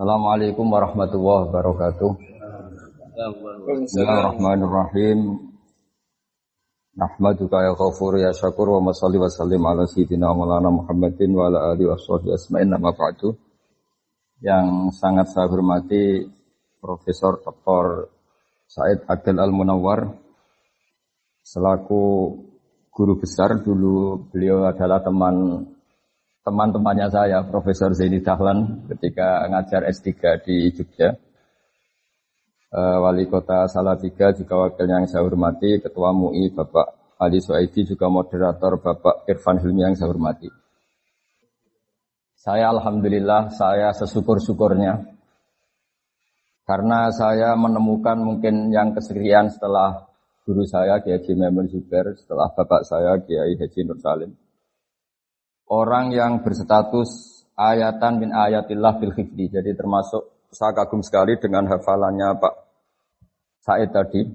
Assalamualaikum warahmatullahi wabarakatuh. Bismillahirrahmanirrahim. Nahmaduka ya ghafur ya syakur wa shalli wa sallim ala sayyidina maulana Muhammadin wa ala alihi washabbihi asma'in nama ba'du. Yang sangat saya hormati Profesor Dr. Said Akil Al-Munawwar selaku guru besar. Dulu beliau adalah teman-temannya saya, Profesor Zaini Dahlan, ketika ngajar S3 di Jogja. Wali Kota Salatiga juga wakilnya yang saya hormati, Ketua MUI Bapak Ali Suaidi, juga moderator Bapak Irfan Hilmi yang saya hormati. Saya alhamdulillah, saya sesyukur-syukurnya karena saya menemukan mungkin yang kesekian setelah guru saya Kiai Haji Maimun Zubair, setelah bapak saya Kiai Haji Nur Salim, orang yang berstatus ayatan min ayatillah bil hifdi. Jadi termasuk saya kagum sekali dengan hafalannya Pak Said tadi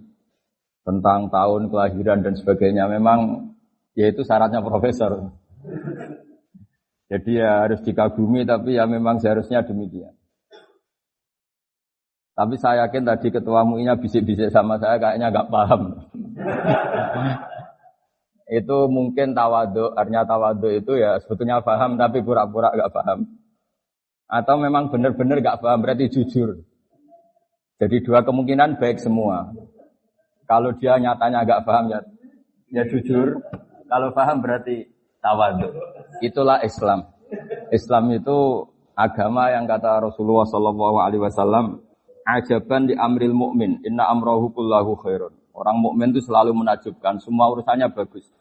tentang tahun kelahiran dan sebagainya. Memang yaitu syaratnya profesor. Jadi ya harus dikagumi, tapi ya memang seharusnya demikian. Tapi saya yakin tadi ketua MUI-nya bisik-bisik sama saya kayaknya enggak paham. Itu mungkin tawadhu, artinya tawadhu itu ya sebetulnya paham tapi pura-pura enggak paham. Atau memang benar-benar enggak paham, berarti jujur. Jadi dua kemungkinan baik semua. Kalau dia nyatanya enggak paham ya jujur. Kalau paham berarti tawadhu. Itulah Islam. Islam itu agama yang kata Rasulullah sallallahu alaihi wasallam, ajaban di amril mukmin, inna amrahu kullahu khairun. Orang mukmin itu selalu menakjubkan, semua urusannya bagus.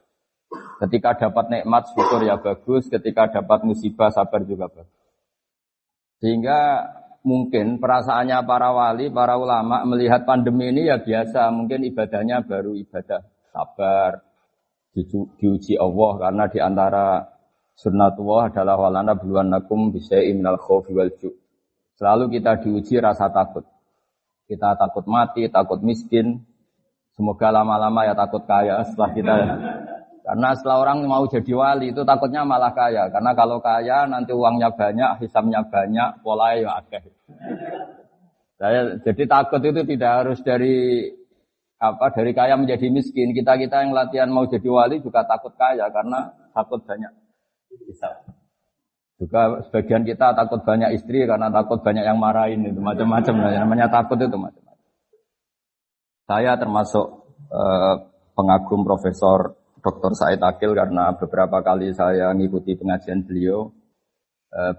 Ketika dapat nikmat syukur ya bagus, ketika dapat musibah sabar juga bagus. Sehingga mungkin perasaannya para wali, para ulama melihat pandemi ini ya biasa, mungkin ibadahnya baru ibadah sabar, diuji Allah, karena di antara sunnatullah adalah walana buluwannakum bisyai'im minal khaufi wal ju'. Selalu kita diuji rasa takut. Kita takut mati, takut miskin. Semoga lama-lama ya takut kaya setelah kita. Karena setelah orang mau jadi wali itu takutnya malah kaya. Karena kalau kaya nanti uangnya banyak, hisabnya banyak, polanya akeh. Jadi takut itu tidak harus dari kaya menjadi miskin. Kita-kita yang latihan mau jadi wali juga takut kaya karena takut banyak hisab. Juga sebagian kita takut banyak istri karena takut banyak yang marahin, itu macam-macam. Namanya takut itu macam-macam. Saya termasuk pengagum Profesor Dr. Said Akil karena beberapa kali saya mengikuti pengajian beliau,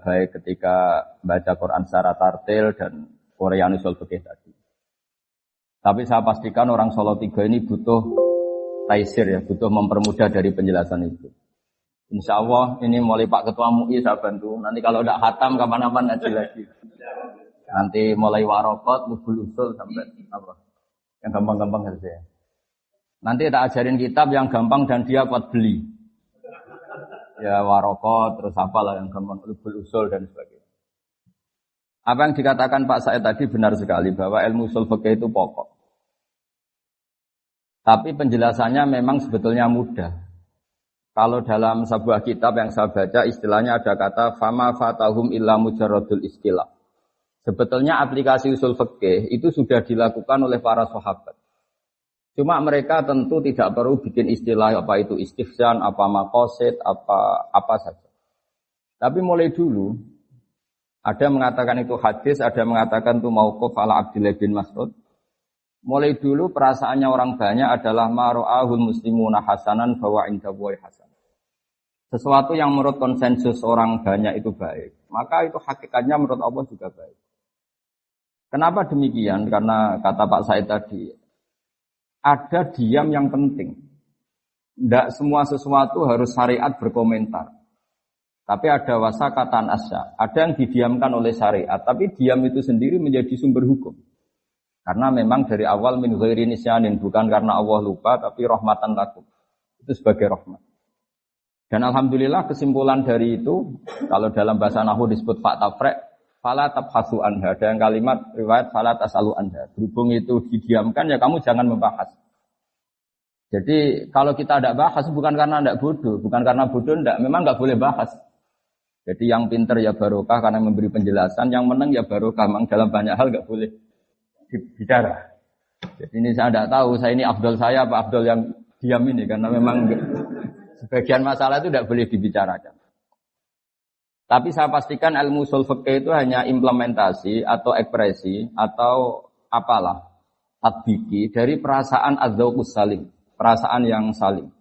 baik ketika baca Quran secara tartil dan Quran usul fikih tadi. Tapi saya pastikan orang Solo 3 ini butuh taisir ya, butuh mempermudah dari penjelasan itu. Insya Allah ini mulai Pak Ketua MUI saya bantu. Nanti kalau tidak khatam kapan-kapan ngaji lagi. Nanti mulai warokot, lubul usul sampai apa? Yang gampang-gampang saja. Nanti tak ajarin kitab yang gampang dan dia kuat beli. Ya warokot, terus apalah yang gampang, lubul usul dan sebagainya. Apa yang dikatakan Pak Said tadi benar sekali bahwa ilmu usul fikih itu pokok. Tapi penjelasannya memang sebetulnya mudah. Kalau dalam sebuah kitab yang saya baca istilahnya ada kata fama fatahum illa mujarradul istilah. Sebetulnya aplikasi usul fikih itu sudah dilakukan oleh para sahabat. Cuma mereka tentu tidak perlu bikin istilah apa itu istihsan, apa maqasid, apa saja. Tapi mulai dulu ada mengatakan itu hadis, ada mengatakan itu mauquf ala Abdullah bin Mas'ud. Mulai dulu perasaannya orang banyak adalah maro'ahul muslimuna hasanan bahwa indallahi hasan. Sesuatu yang menurut konsensus orang banyak itu baik, maka itu hakikatnya menurut Allah juga baik. Kenapa demikian? Karena kata Pak Said tadi, ada diam yang penting. Tidak semua sesuatu harus syariat berkomentar. Tapi ada wasakatan asya, ada yang didiamkan oleh syariat, tapi diam itu sendiri menjadi sumber hukum. Karena memang dari awal min ghairi nisyanin, bukan karena Allah lupa, tapi rahmatan lakum. Itu sebagai rahmat. Dan alhamdulillah kesimpulan dari itu, kalau dalam bahasa nahwu disebut fa tafrek, fala tabhasu anha. Ada yang kalimat riwayat fala tasalu anha. Berhubung itu didiamkan, ya kamu jangan membahas. Jadi kalau kita tidak bahas bukan karena tidak bodoh, bukan karena bodoh tidak, memang nggak boleh bahas. Jadi yang pinter ya barokah karena memberi penjelasan, yang menang ya barokah. Memang dalam banyak hal nggak boleh bicara. Jadi ini saya tidak tahu, saya ini afdol saya apa afdol yang diam ini, karena memang sebagian masalah itu tidak boleh dibicarakan. Tapi saya pastikan ilmu ushul fikih itu hanya implementasi atau ekspresi atau apalah tatbiki dari perasaan adzauqus salim, perasaan yang salim.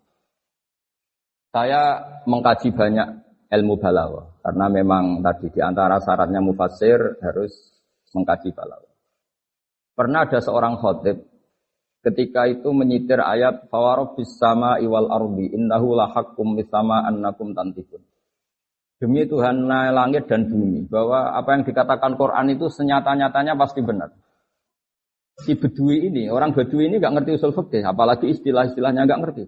Saya mengkaji banyak ilmu balaghah karena memang tadi di antara syaratnya mufassir harus mengkaji balaghah. Pernah ada seorang khatib ketika itu menyitir ayat fawarabbis sama'i wal ardi innahu lahaqqum misama annakum tantiqun. Demi Tuhan langit dan bumi, bahwa apa yang dikatakan Quran itu senyata-nyatanya pasti benar. Si Bedui ini, orang Bedui ini nggak ngerti usul fikih, apalagi istilah-istilahnya nggak ngerti.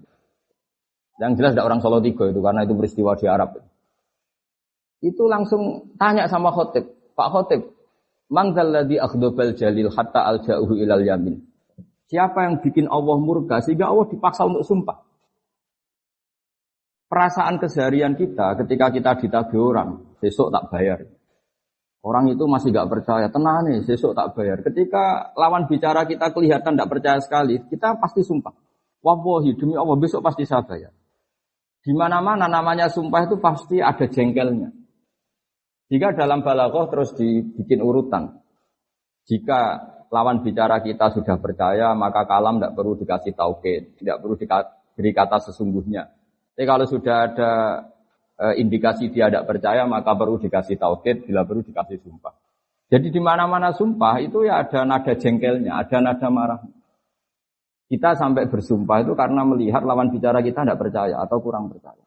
Yang jelas ada orang Solo Tigo itu, karena itu peristiwa di Arab. Itu langsung tanya sama khotib, Pak Khotib, man dzalladzi akhdabal jalil hatta alja'uhu ilal yamin. Siapa yang bikin Allah murka sehingga Allah dipaksa untuk sumpah? Perasaan keseharian kita ketika kita ditagih orang, besok tak bayar. Orang itu masih gak percaya, tenang nih, besok tak bayar. Ketika lawan bicara kita kelihatan tidak percaya sekali, kita pasti sumpah. Wallahi, demi Allah, besok pasti saya bayar. Di mana-mana namanya sumpah itu pasti ada jengkelnya. Jika dalam balaghah terus dibikin urutan. Jika lawan bicara kita sudah percaya, maka kalam tidak perlu dikasih taukid, tidak perlu diberi kata sesungguhnya. Tapi kalau sudah ada indikasi dia tidak percaya, maka perlu dikasih taukid, bila perlu dikasih sumpah. Jadi di mana-mana sumpah itu ya ada nada jengkelnya, ada nada marah. Kita sampai bersumpah itu karena melihat lawan bicara kita tidak percaya atau kurang percaya.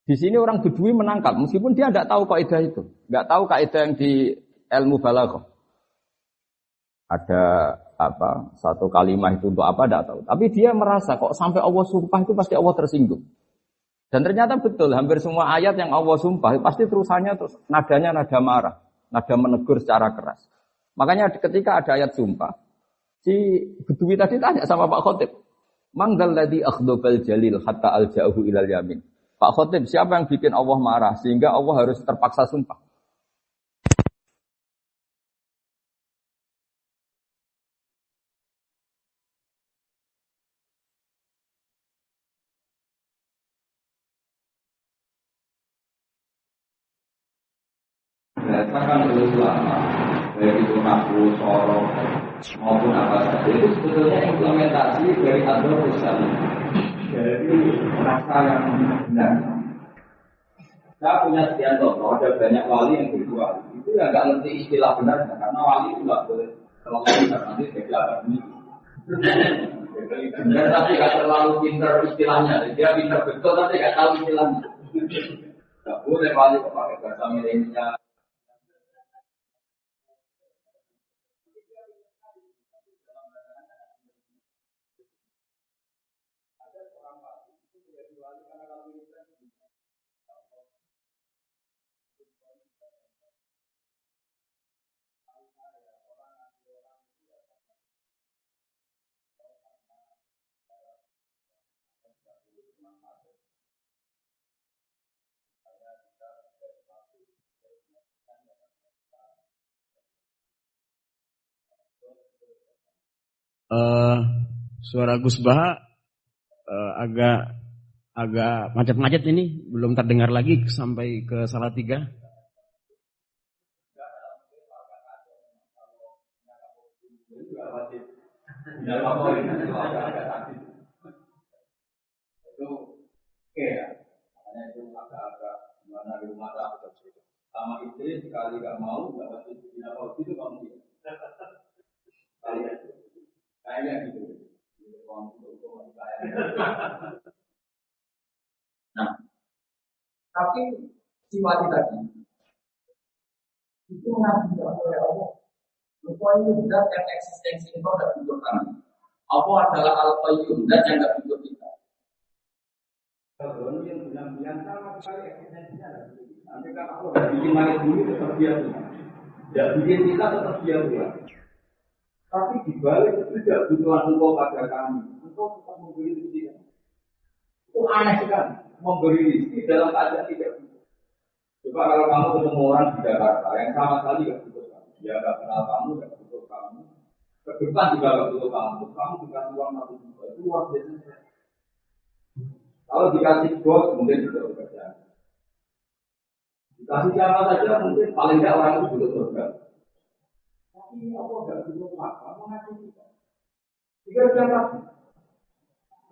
Di sini orang Bedui menangkap, meskipun dia tidak tahu kaidah itu, nggak tahu kaidah yang di ilmu balaghah. Ada apa satu kalimat itu untuk apa tidak tahu. Tapi dia merasa kok sampai Allah sumpah itu pasti Allah tersinggung. Dan ternyata betul, hampir semua ayat yang Allah sumpah pasti terusannya terus nadanya nada marah, nada menegur secara keras. Makanya ketika ada ayat sumpah, si Bedui tadi tanya sama Pak Khotib, man dzalladzi akhdabal jalil hatta alja'uhu ilal yamin. Pak Khotib, siapa yang bikin Allah marah sehingga Allah harus terpaksa sumpah? Berdasarkan ulama, baik itu nahu, sorong, maupun apa saja, itu sebetulnya implementasi dari adzab Islam, dari rasa yang benar. Saya punya sekian contoh, ada banyak wali yang berjual. Itu ya nggak ngerti istilah benarnya, karena wali itu nggak boleh kalau nanti jadi apa ini. Benar tapi nggak terlalu pintar istilahnya, dia pintar betul tapi nggak tahu istilahnya. Nggak boleh wali pakai bahasa milenial. Suara Gus Baha agak macet-macet ini, belum terdengar lagi sampai ke Salatiga. Itu oke ya, makanya itu agak-agak gimana di rumah sama istri sekali nggak mau nggak pasti tidak mau itu kamu kalian kayaknya gitu. Nah, tapi si wali tadi itu mengabdi oleh Allah. Lupa ini benar yang eksistensi itu tidak butuh kami. Allah adalah Al-Qayyum dan yang tidak butuh kita. Kalau yang bilang-bilang sama sekali eksistensinya ada. Nanti kan Allah bikin langit bumi tetap dia Tuhan. Tidak bikin kita tetap dia Tuhan. Tapi dibalik itu tidak butuhan engkau pada kami. Engkau tetap memberi rezeki. Itu aneh sekali. Memberi rezeki dalam keadaan tidak butuh. Coba kalau kamu ketemu orang di Jakarta yang sama sekali nggak butuh kamu, dia nggak kenal kamu, nggak butuh kamu, ke depan juga nggak butuh kamu dikasih uang 1 juta itu luar biasa. Kalau dikasih bos mungkin juga bekerja. Dikasih siapa saja mungkin paling nggak orang itu butuh surga. Tapi apa nggak butuh apa? Mengaji kita. Jika dia kasih,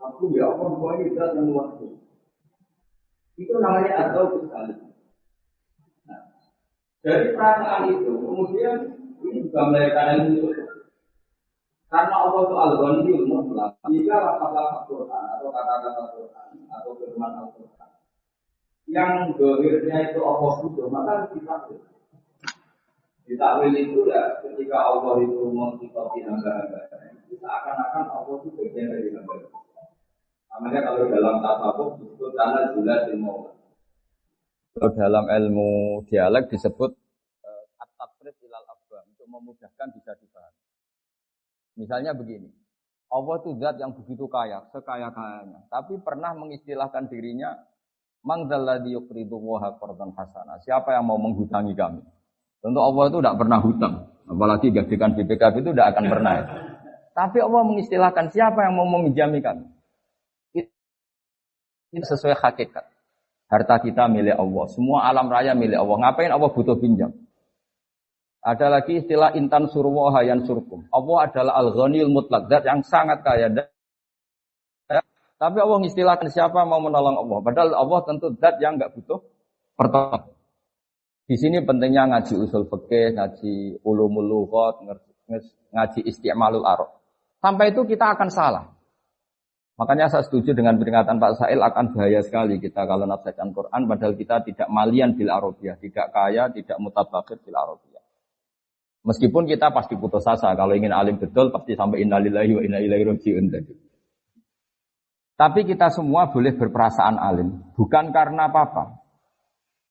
aku ya Allah semua ini berat yang luar biasa. Itu namanya atau sekali. Nah, dari perasaan itu kemudian ini juga melahirkan ilmu. Karena Allah itu al-Ghani mutlak. Jika lafaz-lafaz Quran atau kata-kata Quran atau firman Al-Quran yang dohirnya itu Allah itu, maka ditakwil itu ya ketika Allah itu mensifati hamba-hamba, seakan-akan Allah itu bagian dari hamba. Namanya kalau dalam tasawuf disebut karena jelas ilmu. Kalau dalam ilmu dialek disebut at-taqrib ilal abwam, untuk memudahkan bisa dipahami. Misalnya begini, Allah itu zat yang begitu kaya, sekaya-kayanya, tapi pernah mengistilahkan dirinya man dzalladzi yuqridu Allaha qardan hasana. Siapa yang mau menghutangi kami? Tentu Allah itu tidak pernah hutang, apalagi gajikan BPKB itu tidak akan pernah. Tapi Allah mengistilahkan siapa yang mau meminjami kami? Ini sesuai hakikat. Harta kita milik Allah, semua alam raya milik Allah. Ngapain Allah butuh pinjam? Ada lagi istilah intan surwaha yan surkum. Allah adalah al-ghaniyul mutlaq, zat yang sangat kaya. Tapi Allah mengistilahkan siapa mau menolong Allah. Padahal Allah tentu zat yang enggak butuh pertolongan. Di sini pentingnya ngaji usul fikih, ngaji ulumul lughat, ngaji isti'malul arab. Sampai itu kita akan salah. Makanya saya setuju dengan peringatan Pak Sail, akan bahaya sekali kita kalau nafsirkan Quran padahal kita tidak malian bil arabiyah, tidak kaya, tidak mutabakhir bil arabiyah. Meskipun kita pasti putus asa, kalau ingin alim betul pasti sampai innalillahi wa inna ilaihi raji'un tadi. Tapi kita semua boleh berperasaan alim, bukan karena apa-apa.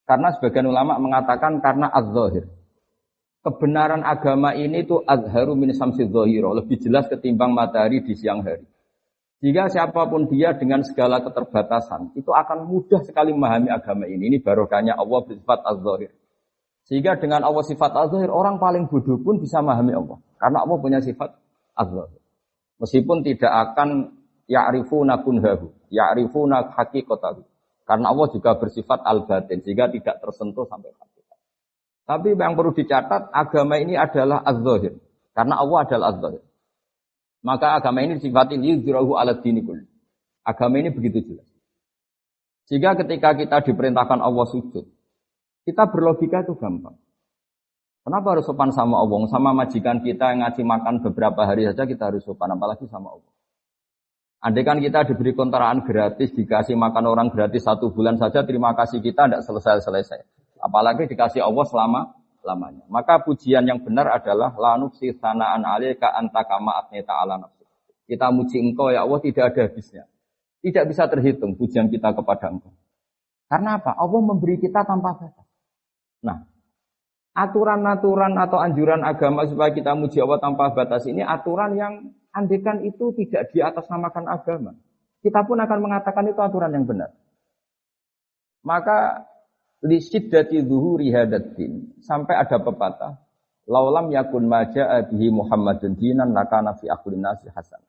Karena sebagian ulama mengatakan karena az-zahir. Kebenaran agama ini itu azharu min samsi dzahira, lebih jelas ketimbang matahari di siang hari. Jika siapapun dia dengan segala keterbatasan, itu akan mudah sekali memahami agama ini. Ini barokahnya Allah bersifat az-zahir. Sehingga dengan Allah sifat az-zahir, orang paling bodoh pun bisa memahami Allah. Karena Allah punya sifat az-zahir. Meskipun tidak akan ya'rifuna kunhahu, ya'rifuna haqiqatahu. Karena Allah juga bersifat al-batin, sehingga tidak tersentuh sampai hakikat. Tapi yang perlu dicatat, agama ini adalah az-zahir. Karena Allah adalah az-zahir. Maka agama ini sifatin yudhirahu ala dini kulli. Agama ini begitu jelas. Sehingga ketika kita diperintahkan Allah sujud, kita berlogika itu gampang. Kenapa harus sopan sama Allah? Sama majikan kita yang ngasih makan beberapa hari saja kita harus sopan, apalagi sama Allah. Andai kan kita diberi kontrakan gratis, dikasih makan orang gratis 1 bulan saja, terima kasih kita tidak selesai-selesai. Apalagi dikasih Allah selama-lamanya. Maka pujian yang benar adalah la nufsi sana'an 'alaika anta kama athnita 'ala nafsi. Kita muji engkau ya Allah tidak ada habisnya. Tidak bisa terhitung pujian kita kepada engkau. Karena apa? Allah memberi kita tanpa batas. Nah, aturan-aturan atau anjuran agama supaya kita muji Allah tanpa batas ini aturan yang andekan itu tidak diatasnamakan agama. Kita pun akan mengatakan itu aturan yang benar. Maka li syiddati zuhuri hadatin sampai ada pepatah, laulam yakun maja'a bihi Muhammadun dinan lakana fi akhulin nasi hasan.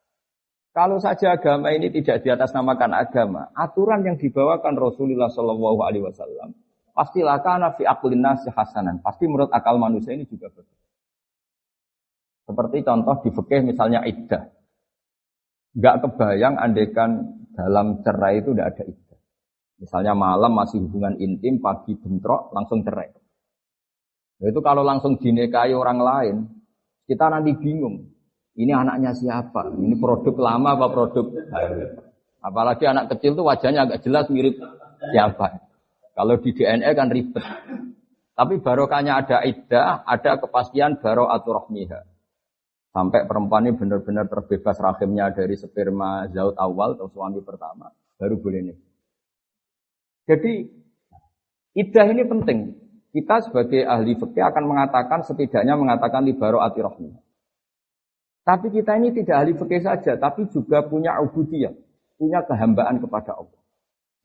Kalau saja agama ini tidak diatasnamakan agama, aturan yang dibawakan Rasulullah sallallahu alaihi wasallam pastilah kana fi aqlin nasi hasanan. Pasti menurut akal manusia ini juga betul. Seperti contoh di fikih misalnya iddah. Enggak kebayang andekan dalam cerai itu tidak ada iddah. Misalnya malam masih hubungan intim, pagi bentrok, langsung cerai. Itu kalau langsung dinikahi orang lain, kita nanti bingung. Ini anaknya siapa? Ini produk lama apa produk baru? Apalagi anak kecil tuh wajahnya agak jelas mirip siapa. Kalau di DNA kan ribet. Tapi barokahnya ada iddah, ada kepastian bara'atur rahmiha. Sampai perempuan ini benar-benar terbebas rahimnya dari sperma zaut awal atau suami pertama, baru boleh nikah. Jadi iddah ini penting. Kita sebagai ahli fikih akan mengatakan setidaknya mengatakan li bara'atir rahmiha. Tapi kita ini tidak ahli fikih saja, tapi juga punya ubudiyah, punya kehambaan kepada Allah.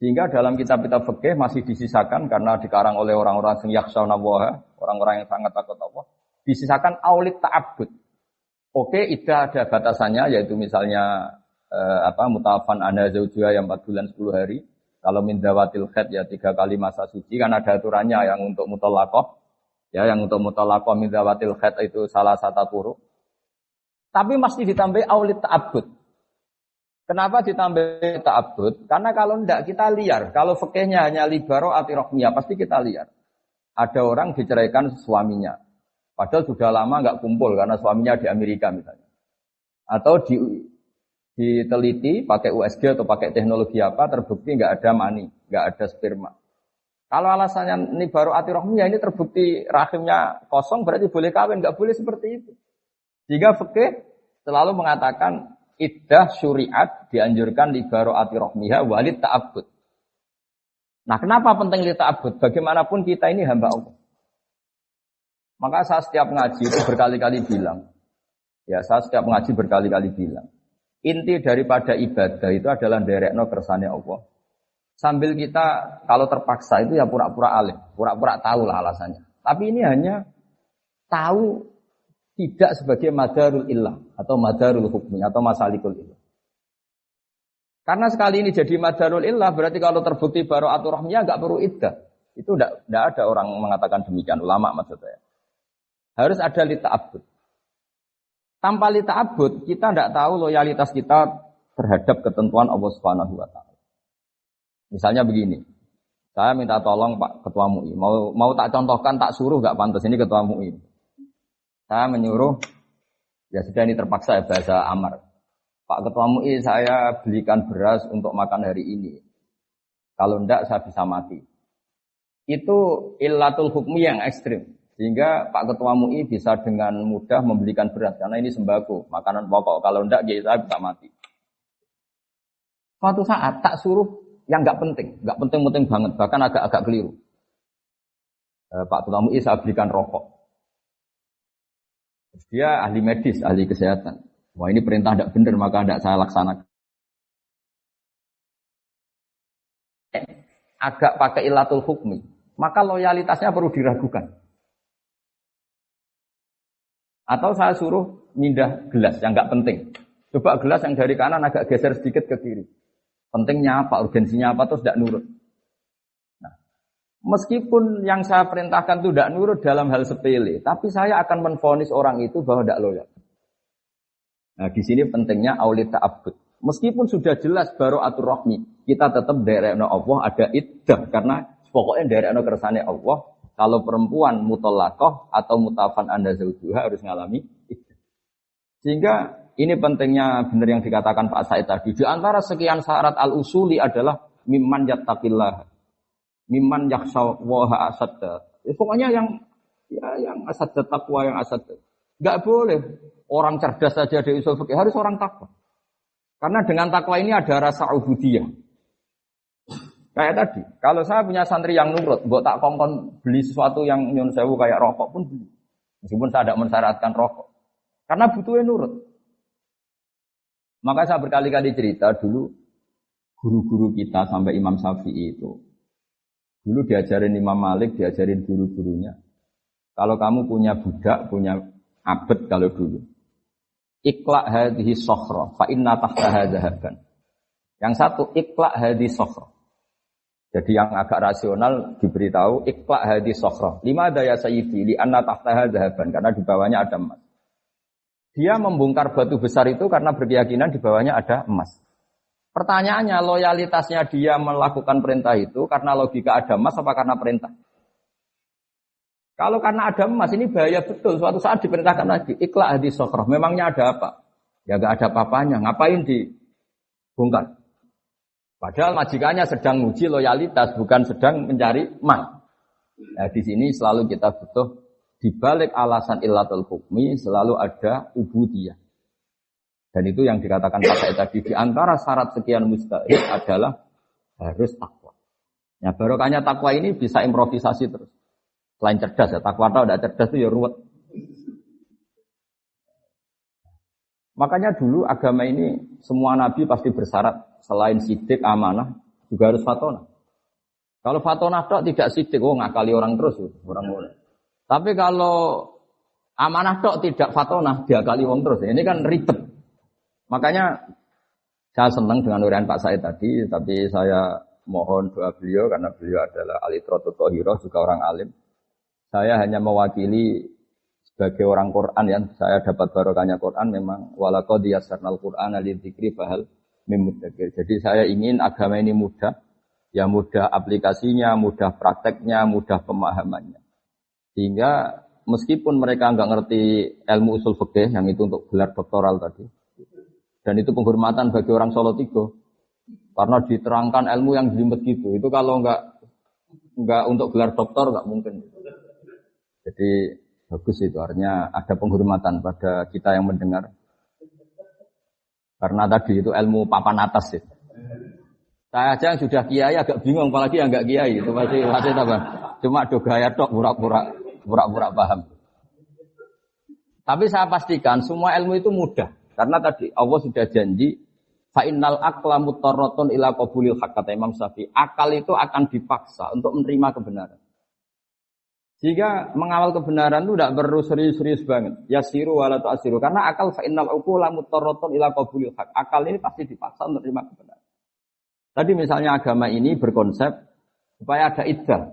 Sehingga dalam kitab-kitab fikih masih disisakan karena dikarang oleh orang-orang yang yakhshawna Allah, orang-orang yang sangat takut Allah, disisakan aulit ta'abbud. Oke, iddah ada batasannya yaitu misalnya mutafan ana zaujuha yang 4 bulan 10 hari. Kalau min dawatil khaid ya 3 kali masa suci kan ada aturannya yang untuk mutallaqah. Ya, yang untuk mutallaqah min dawatil khaid itu salah satu quru. Tapi mesti ditambah aulit ta'abbud. Kenapa ditambah ta'abbud? Karena kalau enggak kita liar. Kalau fikihnya hanya libaro atirokmiyah pasti kita liar. Ada orang diceraikan suaminya. Padahal sudah lama enggak kumpul karena suaminya di Amerika misalnya. Atau diteliti pakai USG atau pakai teknologi apa terbukti enggak ada mani, enggak ada sperma. Kalau alasannya ini baru atirohmiyah ini terbukti rahimnya kosong berarti boleh kawin, enggak boleh seperti itu. Jika fikih selalu mengatakan iddah syuriat dianjurkan li baro'ati rahmiha walid ta'abbud. Nah, kenapa penting li ta'abbud? Bagaimanapun kita ini hamba Allah. Maka saya setiap ngaji itu berkali-kali bilang, inti daripada ibadah itu adalah nderekno kersane Allah. Sambil kita kalau terpaksa itu ya pura-pura alim, pura-pura tahu lah alasannya. Tapi ini hanya tahu tidak sebagai madarul illah atau madarul hukmi atau masalikul illah. Karena sekali ini jadi madarul illah berarti kalau terbukti baro'atur rahmiyah enggak perlu iddah. Itu enggak ada orang mengatakan demikian, ulama maksudnya. Harus ada li ta'abbud. Tanpa li ta'abbud kita enggak tahu loyalitas kita terhadap ketentuan Allah Subhanahu wa taala. Misalnya begini. Saya minta tolong Pak Ketua MUI, mau tak contohkan tak suruh enggak pantas ini Ketua MUI. Saya menyuruh, ya sudah ini terpaksa ya bahasa amar. Pak Ketua MUI saya belikan beras untuk makan hari ini. Kalau enggak saya bisa mati. Itu illatul hukmi yang ekstrim. Sehingga Pak Ketua MUI bisa dengan mudah membelikan beras. Karena ini sembako, makanan pokok. Kalau enggak saya bisa mati. Suatu saat tak suruh yang enggak penting banget. Bahkan agak keliru. Pak Ketua MUI saya belikan rokok. Dia ahli medis, ahli kesehatan. Wah ini perintah tidak benar, maka tidak saya laksanakan. Agak pakai ilatul hukmi, maka loyalitasnya perlu diragukan. Atau saya suruh mindah gelas yang nggak penting. Coba gelas yang dari kanan agak geser sedikit ke kiri. Pentingnya apa, urgensinya apa, terus tidak nurut. Meskipun yang saya perintahkan itu tidak nurut dalam hal sepele, tapi saya akan menvonis orang itu bahwa tidak loyal. Nah, di sini pentingnya aulit ta'abbud. Meskipun sudah jelas baro'atur rahmi, kita tetap nderekno Allah ada iddah karena pokoknya nderekno kersane Allah. Kalau perempuan mutallaqah atau mutafan anda zaujuha harus ngalami iddah. Sehingga ini pentingnya benar yang dikatakan Pak Said tadi. Di antara sekian syarat al-usuli adalah mimman yattaqillah. Mimman yakhshawaha asadda. Pokoknya yang asadda takwa yang asadda. Enggak boleh orang cerdas saja di usul fikih, harus orang takwa. Karena dengan takwa ini ada rasa ubudiyah. Kayak tadi, kalau saya punya santri yang nurut, mbok tak kongkon beli sesuatu yang nyun sewu kayak rokok pun beli. Meskipun saya tidak mensyaratkan rokok. Karena butuhnya nurut. Maka saya berkali-kali cerita dulu guru-guru kita sampai Imam Syafi'i itu. Dulu diajarin Imam Malik, diajarin guru-gurunya. Kalau kamu punya budak, punya abd kalau dulu. Iqla' hadhihi sokhra, fa inna tahtaha dhahaban. Yang satu, iqla' hadhihi sokhra. Jadi yang agak rasional diberitahu, iqla' hadhihi sokhra. Lima daya sayyidi, li anna tahtaha dhahaban. Karena di bawahnya ada emas. Dia membongkar batu besar itu karena berkeyakinan di bawahnya ada emas. Pertanyaannya, loyalitasnya dia melakukan perintah itu karena logika ada emas apa karena perintah? Kalau karena ada emas ini bahaya betul. Suatu saat diperintahkan lagi, iqla' hadhihi sokhra. Memangnya ada apa? Ya enggak ada apa-apanya. Ngapain dibongkar? Padahal majikannya sedang menguji loyalitas, bukan sedang mencari emas. Nah, di sini selalu kita butuh di balik alasan illatul hukmi selalu ada ubudiyah. Dan itu yang dikatakan Pak Said tadi, di antara syarat sekian mustahil adalah harus takwa. Ya, barokahnya takwa ini bisa improvisasi terus. Selain cerdas ya, takwa atau tidak cerdas itu ya ruwet. Makanya dulu agama ini semua nabi pasti bersyarat selain sidik, amanah, juga harus fatonah. Kalau fatonah tok tidak sidik, ngakali orang terus, orang mulai. Tapi kalau amanah tok tidak fatonah, diakali orang terus. Ini kan ribet. Makanya saya senang dengan uraian Pak Said tadi, tapi saya mohon doa beliau karena beliau adalah alitratul thahirah, juga orang alim. Saya hanya mewakili sebagai orang Quran yang saya dapat barokahnya Quran memang walaqad yassarnal Qur'ana lidzikri fahal mim mudzakir. Jadi saya ingin agama ini mudah. Ya mudah aplikasinya, mudah prakteknya, mudah pemahamannya. Sehingga meskipun mereka nggak ngerti ilmu usul fikih yang itu untuk gelar doktoral tadi, dan itu penghormatan bagi orang Solo Tigo, karena diterangkan ilmu yang jelimet gitu. Itu kalau nggak untuk gelar doktor nggak mungkin. Jadi bagus itu, artinya ada penghormatan pada kita yang mendengar. Karena tadi itu ilmu papan atas itu. Saya aja yang sudah kiai agak bingung, apalagi yang enggak kiai itu masih tambah. Cuma do gaya tok pura-pura paham. Tapi saya pastikan semua ilmu itu mudah, karena tadi Allah sudah janji fa innal aqla mutarratun ila qabulil haqq, kata Imam Syafi'i. Akal itu akan dipaksa untuk menerima kebenaran. Sehingga mengawal kebenaran itu tidak perlu serius-serius banget. Yasiru wala tu'asiru, karena akal fa innal uqula mutarratun ila qabulil haqq. Akal ini pasti dipaksa untuk menerima kebenaran. Tadi misalnya agama ini berkonsep supaya ada iddah.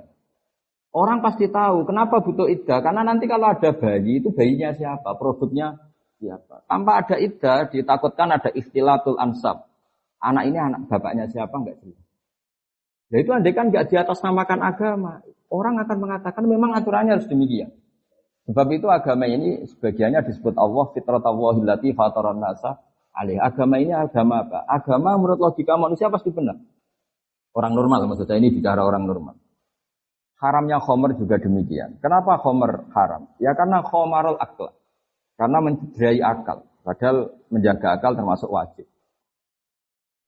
Orang pasti tahu kenapa butuh iddah. Karena nanti kalau ada bayi, itu bayinya siapa? Produknya siapa? Tanpa ada iddah, ditakutkan ada ikhtilatul ansab. Anak ini anak bapaknya siapa? Enggak jelas. Nah itu andai kan enggak diatasnamakan agama. Orang akan mengatakan memang aturannya harus demikian. Sebab itu agama ini sebagiannya disebut Allah fitratallahi allati fataran nasa. Agama ini agama apa? Agama menurut logika manusia pasti benar. Orang normal, maksudnya ini bicara orang normal. Haramnya khomer juga demikian. Kenapa khomer haram? Ya karena khomarul akal. Karena mencederai akal. Padahal menjaga akal termasuk wajib.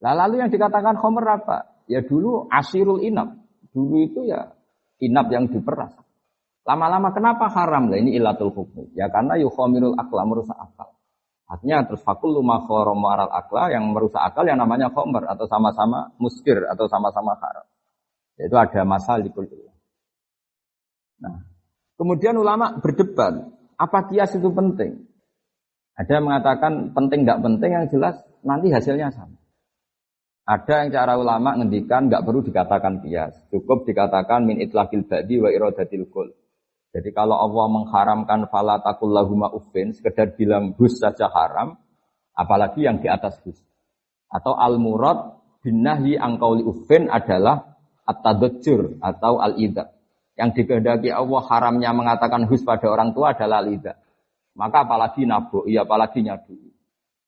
Lalu yang dikatakan khomer apa? Ya dulu asirul inab. Dulu itu ya inab yang diperas. Lama-lama kenapa haram? Lah ini ilatul hukmi. Ya karena yukhomirul akla, merusak akal. Artinya terus fakul luma khoromu aral akla, yang merusak akal yang namanya khomer atau sama-sama muskir atau sama-sama haram. Yaitu ada masalikul illah. Nah, kemudian ulama berdebat, apa kias itu penting? Ada yang mengatakan penting enggak penting, yang jelas nanti hasilnya sama. Ada yang cara ulama ngendikan enggak perlu dikatakan kias, cukup dikatakan min itlaqil ba'di wa iradatil qul. Jadi kalau Allah mengharamkan fala taqul lahuma uffin, sekedar bilang hus saja haram, apalagi yang di atas hus. Atau al-murad bin nahyi an qauli uffin adalah at-tadajjur atau al-idza. Yang dikehendaki Allah haramnya mengatakan hus pada orang tua adalah al-idza. Maka apalagi naboi, apalagi nyadui.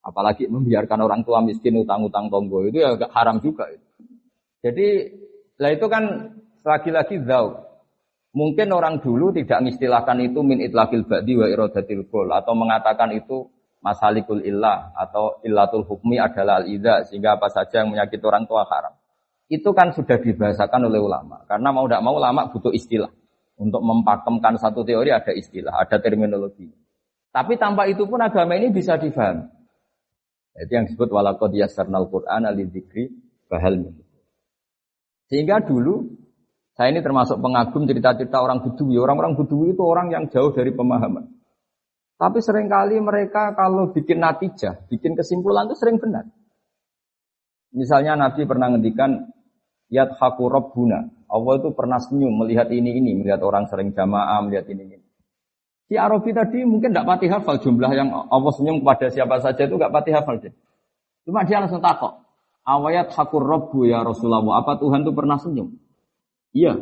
Apalagi membiarkan orang tua miskin utang-utang tonggo, itu ya haram juga itu. Jadi lah itu kan lagi-lagi dzauq. Mungkin orang dulu tidak mengistilahkan itu min itlaqil ba'di wa iradatil qul, atau mengatakan itu masalikul illah atau illatul hukmi adalah al-idza, sehingga apa saja yang menyakiti orang tua haram. Itu kan sudah dibahasakan oleh ulama. Karena mau tidak mau ulama butuh istilah. Untuk mempakemkan satu teori ada istilah, ada terminologi. Tapi tanpa itu pun agama ini bisa difahami. Itu yang disebut walaqad yassarnal Qur'ana lidzikri fahal min. Sehingga dulu saya ini termasuk pengagum cerita-cerita orang Bedui. Orang-orang Bedui itu orang yang jauh dari pemahaman. Tapi seringkali mereka kalau bikin natijah, bikin kesimpulan itu sering benar. Misalnya Nabi pernah ngendikan yadhaku rabbuna. Allah itu pernah senyum melihat ini, melihat orang sering jamaah, melihat ini. Si Arabi tadi mungkin tidak pati hafal jumlah yang Allah senyum kepada siapa saja itu tidak pati hafal dia. Cuma dia langsung takut. Awayat hakur rabbu ya Rasulullah. Apa Tuhan itu pernah senyum? Iya.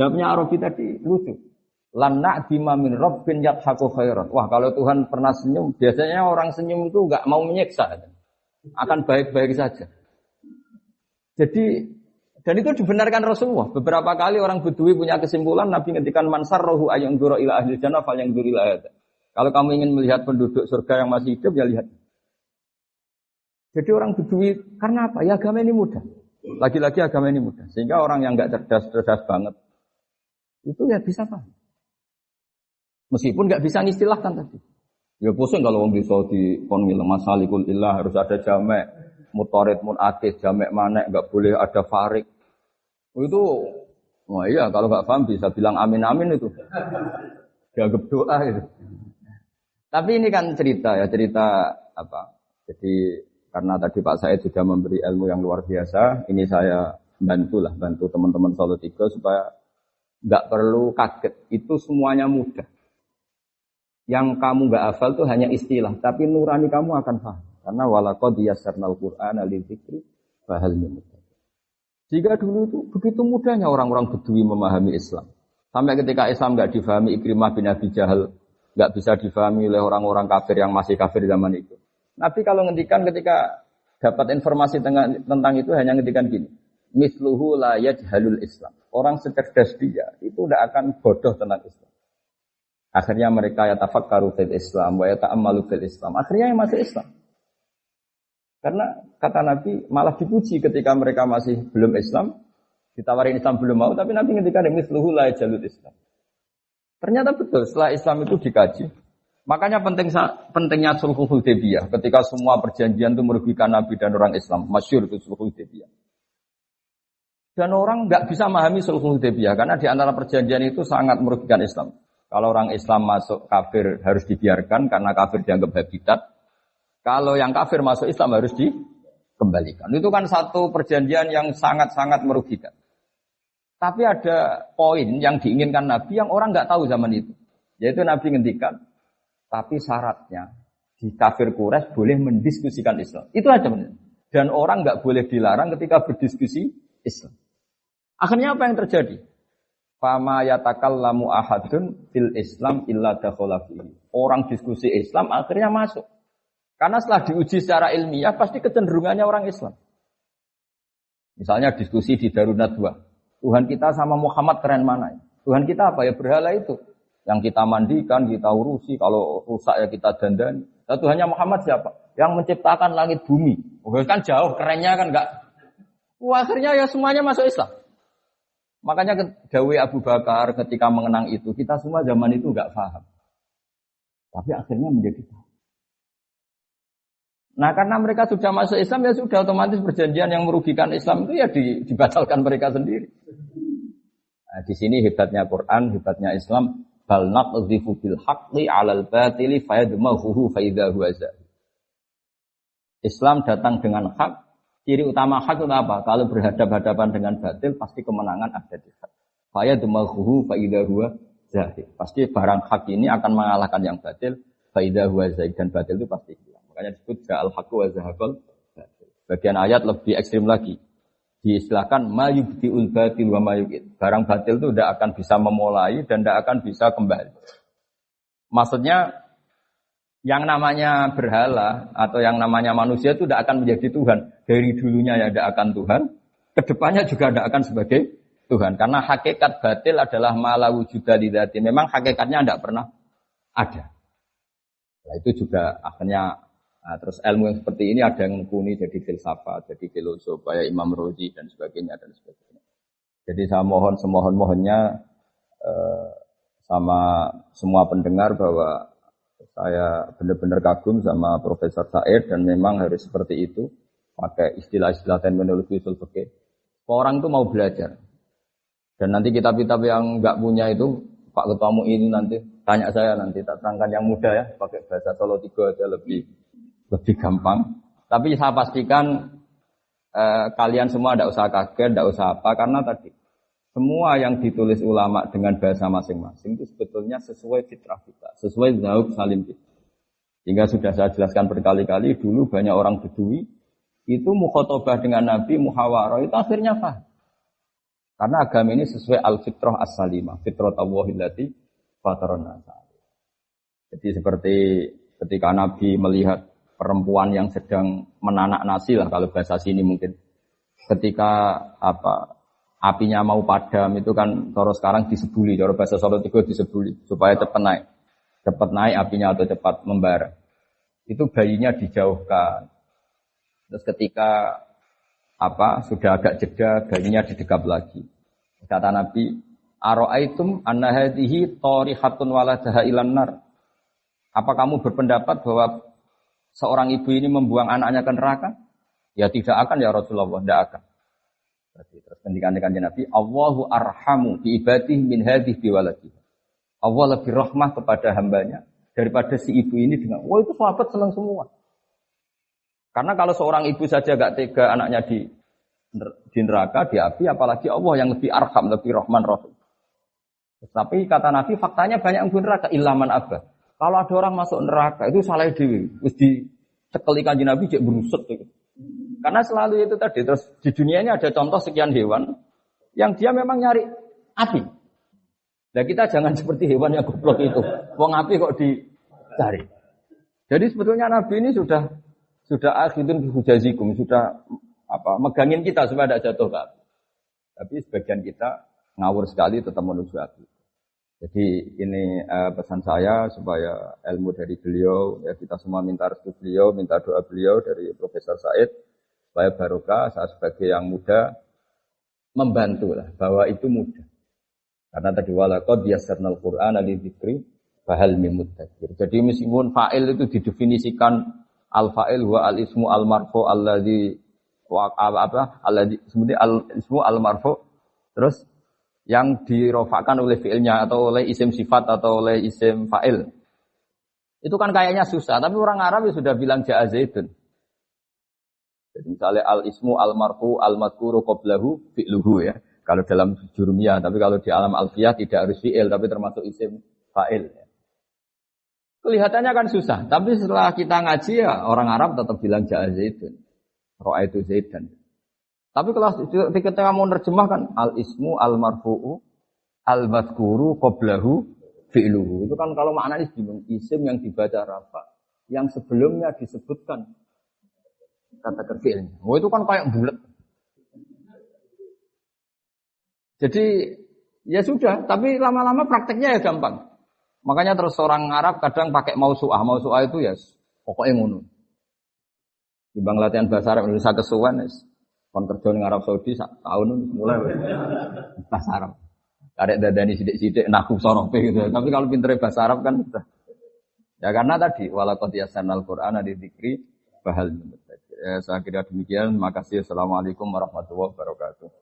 Jawabnya Arabi tadi lucu. Lan na'dima min rabbin yadhaku khairan. Wah, kalau Tuhan pernah senyum, biasanya orang senyum itu enggak mau menyiksa. Akan baik-baik saja. Jadi, dan itu dibenarkan Rasulullah. Beberapa kali orang Bedui punya kesimpulan, Nabi ngendikan man sarrahu ayanzura ila ahli jannah falyanzur ila hadza. Kalau kamu ingin melihat penduduk surga yang masih hidup, ya lihat. Jadi orang Bedui, karena apa? Ya agama ini mudah. Lagi-lagi agama ini mudah. Sehingga orang yang enggak cerdas banget, itu ya bisa paham. Meskipun enggak bisa ngistilahkan tadi. Ya pusing kalau orang bisa di kon ngilang masalikul illah harus ada jamek. mutarid munakis, jamek manek, enggak boleh ada farik. Itu wah iya kalau enggak paham bisa bilang amin itu. Dianggap doa itu. Tapi ini kan cerita apa? Jadi karena tadi Pak Said sudah memberi ilmu yang luar biasa, ini saya bantu teman-teman Solo 3 supaya enggak perlu kaget. Itu semuanya mudah. Yang kamu enggak hafal itu hanya istilah, tapi nurani kamu akan paham. Karena walaqad yassarnal Qur'ana lidzikri fahal min mudzakir. Jika dulu itu begitu mudahnya orang-orang Bedui memahami Islam. Sampai ketika Islam enggak difahami Ikrimah bin Abi Jahal, enggak bisa difahami oleh orang-orang kafir yang masih kafir zaman itu. Nabi kalau ngendikan ketika dapat informasi tentang itu hanya ngendikan gini. Misluhu la yajhalul Islam. Orang secerdas dia itu tidak akan bodoh tentang Islam. Akhirnya mereka yatafakkaru fil Islam wa yata'ammalu fil Islam. Akhirnya yang masuk Islam. Karena kata Nabi malah dipuji ketika mereka masih belum Islam, ditawarin Islam belum mau, tapi Nabi ngendikan misluhu la yajhalul Islam. Ternyata betul setelah Islam itu dikaji. Makanya pentingnya sulhul Hudaybiyah ketika semua perjanjian itu merugikan Nabi dan orang Islam. Masyhur itu sulhul Hudaybiyah. Dan orang enggak bisa memahami sulhul Hudaybiyah karena di antara perjanjian itu sangat merugikan Islam. Kalau orang Islam masuk kafir harus dibiarkan karena kafir dianggap habitat. Kalau yang kafir masuk Islam harus dikembalikan. Itu kan satu perjanjian yang sangat-sangat merugikan. Tapi ada poin yang diinginkan Nabi yang orang enggak tahu zaman itu. Yaitu Nabi ngendikan, tapi syaratnya di kafir Quraisy boleh mendiskusikan Islam. Itu aja benar. Dan orang enggak boleh dilarang ketika berdiskusi Islam. Akhirnya apa yang terjadi? Fama yatakallamu ahadun fil Islam illa dakhala fihi. Orang diskusi Islam akhirnya masuk. Karena setelah diuji secara ilmiah pasti kecenderungannya orang Islam. Misalnya diskusi di Darun Nadwa. Tuhan kita sama Muhammad keren mana? Tuhan kita apa ya? Berhala itu. Yang kita mandikan, kita urusi. Kalau rusak ya kita dandani. Nah, Tuhannya Muhammad siapa? Yang menciptakan langit bumi. Oh, kan jauh, kerennya kan enggak. Akhirnya ya semuanya masuk Islam. Makanya dawai Abu Bakar ketika mengenang itu, kita semua zaman itu enggak paham. Tapi akhirnya menjadi paham. Nah karena mereka sudah masuk Islam ya sudah otomatis perjanjian yang merugikan Islam itu ya dibatalkan mereka sendiri. Nah, di sini hebatnya Quran, hebatnya Islam. Bal naqdhifu bil haqqi 'alal batili fayadmaghuhu fa idza huwa zahir. Islam datang dengan hak. Ciri utama hak itu apa? Kalau berhadapan-hadapan dengan batil pasti kemenangan ada di hak. Fayadmaghuhu fa idza huwa zahir. Pasti barang hak ini akan mengalahkan yang batil fa idza huwa zahir dan batil itu pasti hilang. Makanya disebut ja'al haqqu wa zahaqal batil. Bagian ayat lebih ekstrim lagi. Diistilahkan mayubdiul batil wa mayuqid. Barang batil itu tidak akan bisa memulai dan tidak akan bisa kembali. Maksudnya yang namanya berhala atau yang namanya manusia itu tidak akan menjadi Tuhan. Dari dulunya ya tidak akan Tuhan, kedepannya juga tidak akan sebagai Tuhan. Karena hakikat batil adalah ma la wujuda lidzati. Memang hakikatnya tidak pernah ada. Nah, itu juga akhirnya terus ilmu yang seperti ini ada yang mengkuni jadi filsafat, jadi filosof, kayak Imam Razi dan sebagainya. Jadi saya mohon semohon-mohonnya sama semua pendengar bahwa saya benar-benar kagum sama Profesor Said dan memang harus seperti itu, pakai istilah-istilah terminologi usul fikih. Orang itu mau belajar. Dan nanti kitab-kitab yang enggak punya itu Pak Ketua MUI ini nanti tanya saya nanti tak terangkan yang mudah ya, pakai bahasa Solo 3 aja lebih gampang. Tapi saya pastikan kalian semua tidak usah kaget, tidak usah apa, karena tadi semua yang ditulis ulama dengan bahasa masing-masing itu sebetulnya sesuai fitrah kita, sesuai zauq salim kita. Hingga sudah saya jelaskan berkali-kali, dulu banyak orang Bedui itu mukhotobah dengan Nabi, muhawarah, itu akhirnya paham. Karena agama ini sesuai al-fitrah as-salimah, fitrah Allahillati fatarana. Jadi seperti ketika Nabi melihat perempuan yang sedang menanak nasi lah kalau bahasa sini mungkin. Ketika apinya mau padam itu kan kalau sekarang disebuli, kalau bahasa Solo 3 disebuli supaya cepat naik apinya atau cepat membara. Itu bayinya dijauhkan. Terus ketika sudah agak jeda, bayinya didekap lagi. Kata Nabi, "Ara'aitum anna hadhihi tarihatun waladaha ilan nar?" Apa kamu berpendapat bahwa seorang ibu ini membuang anaknya ke neraka? Ya tidak akan ya Rasulullah, tidak akan. Terus ketika Nabi, Allahu arhamu bi ibadihi min hadhihi bi waladihi. Allah lebih rahmah kepada hambanya daripada si ibu ini dengan, wah itu sahabat senang semua. Karena kalau seorang ibu saja gak tega anaknya di neraka, di api, apalagi Allah yang lebih arham, lebih rahman rahim. Tapi kata Nabi, faktanya banyak yang di neraka, ilaman abah. Kalau ada orang masuk neraka, itu salah dewi. Terus dicekeli kanjeng Nabi, cek berusut. Gitu. Karena selalu itu tadi, terus di dunia ini ada contoh sekian hewan, yang dia memang nyari api. Nah kita jangan seperti hewan yang goblok itu. Wong api kok dicari. Jadi sebetulnya Nabi ini sudah akhidun bihujazikum, sudah megangin kita supaya tidak jatuh ke api. Tapi sebagian kita ngawur sekali tetap menuju api. Jadi ini pesan saya supaya ilmu dari beliau, ya kita semua minta restu beliau, minta doa beliau dari Profesor Said, supaya barokah. Saya sebagai yang muda membantu lah bahwa itu mudah. Karena tadi walaqad yassarnal Qur'ana lidzikri fahal mim mudzakir. Jadi meskipun fa'il itu didefinisikan al-fa'il wa al-ismu al-marfu alladzi alladzi sebenarnya al-ismu al-marfu terus yang dirofakkan oleh fi'ilnya atau oleh isim sifat atau oleh isim fa'il. Itu kan kayaknya susah, tapi orang Arab ya sudah bilang ja'a zaidun. Jadi misalnya al-ismu al-marfu al-madhkuru qablahu fi'luhu ya. Kalau dalam jurumiyah, tapi kalau di alam alfiyah tidak harus fi'il, tapi termasuk isim fa'il. Kelihatannya kan susah, tapi setelah kita ngaji ya orang Arab tetap bilang ja'a zaidun, ra'aitu zaidan. Tapi kalau ketika mau nerjemahkan al-ismu al-marfu'u al-madhkuru qablahu fi'luhu. Itu kan kalau maknanya isim yang dibaca rafa, yang sebelumnya disebutkan kata fi'ilnya. Oh itu kan kayak bulat. Jadi ya sudah, tapi lama-lama prakteknya ya gampang. Makanya terus orang Arab kadang pakai mausu'ah. Mausu'ah itu ya pokoknya ngono. Di bang latihan bahasa Arab Indonesia kesuwen kon kerja ning Arab Saudi sak tahun mulai bahasa Arab. Karek dadani sithik-sithik naku sorope gitu. Tapi kalau pintere bahasa Arab kan sudah. Ya karena tadi walaqad yassarnal Qur'ana lidzikri fahal mudzakir. Saya kira demikian. Terima kasih. Assalamualaikum warahmatullahi wabarakatuh.